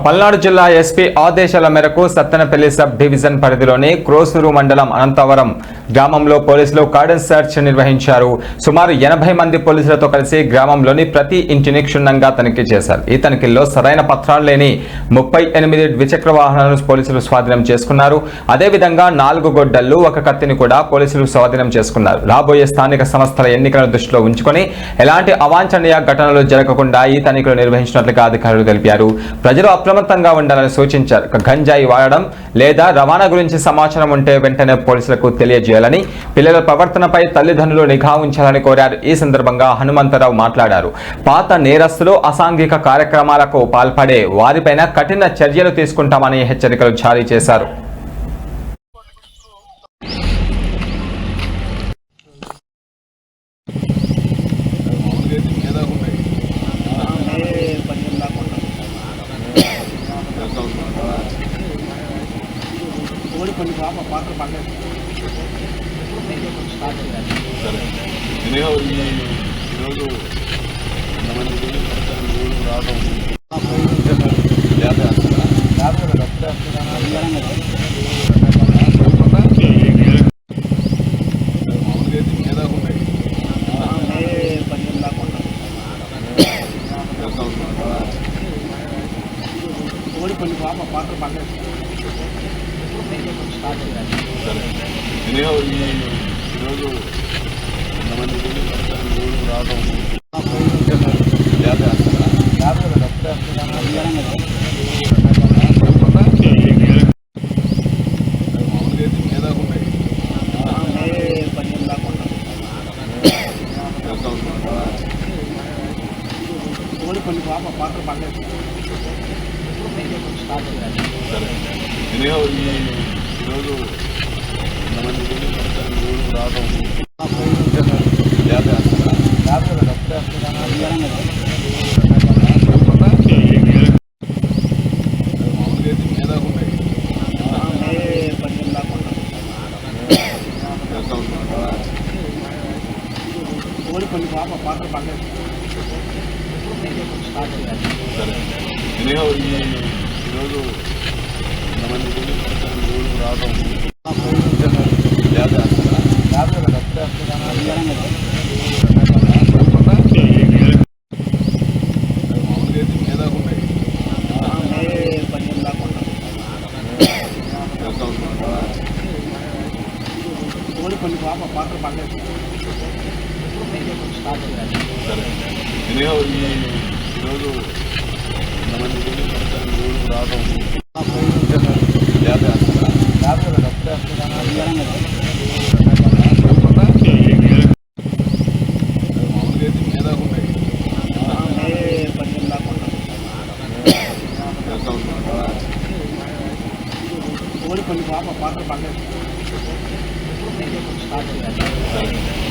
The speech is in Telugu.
పల్నాడు జిల్లా ఎస్పీ ఆదేశాల మేరకు సత్తెనపల్లి సబ్ డివిజన్ పరిధిలోని క్రోసూరు మండలం అనంతవరం గ్రామంలో పోలీసులు కార్డన్ సెర్చ్ నిర్వహించారు. సుమారు 80 మంది పోలీసులతో కలిసి గ్రామంలోని ప్రతి ఇంటిని క్షుణ్ణంగా తనిఖీ చేశారు. ఈ తనిఖీల్లో సరైన పత్రాలు లేని 38 ద్విచక్ర వాహనాలను పోలీసులు స్వాధీనం చేసుకున్నారు. అదేవిధంగా 4 గొడ్డళ్లు, 1 కత్తిని కూడా పోలీసులు స్వాధీనం చేసుకున్నారు. రాబోయే స్థానిక సంస్థల ఎన్నికలను దృష్టిలో ఉంచుకొని ఎలాంటి అవాంఛనీయ ఘటనలు జరగకుండా ఈ తనిఖీలు నిర్వహించినట్లుగా అధికారులు తెలిపారు. ప్రజలు అప్రమత్తంగా ఉండాలని సూచించారు. గంజాయి వాడడం లేదా రవాణా గురించి సమాచారం ఉంటే వెంటనే పోలీసులకు తెలియజేయాలని, పిల్లల ప్రవర్తనపై తల్లిదండ్రులు నిఘా ఉంచాలని కోరారు. ఈ సందర్భంగా హనుమంతరావు మాట్లాడారు. పాత నేరస్తులు, అసాంఘిక కార్యక్రమాలకు పాల్పడే వారిపైన కఠిన చర్యలు తీసుకుంటామని హెచ్చరికలు జారీ చేశారు. ఈరోజు రావడం కొన్ని పాప పాత్ర పడలేదు. ఈరోజు రావడం కొన్ని పాప పాత్ర పడలేదు. ఈరోజు రావడం కొన్ని పాప పాత్ర పడలేదు. ఈరోజు రావడం కొన్ని పాప పాత్ర పడలేదు. ఈరోజు రావడం కొన్ని పాప పాత్ర పడలేదు.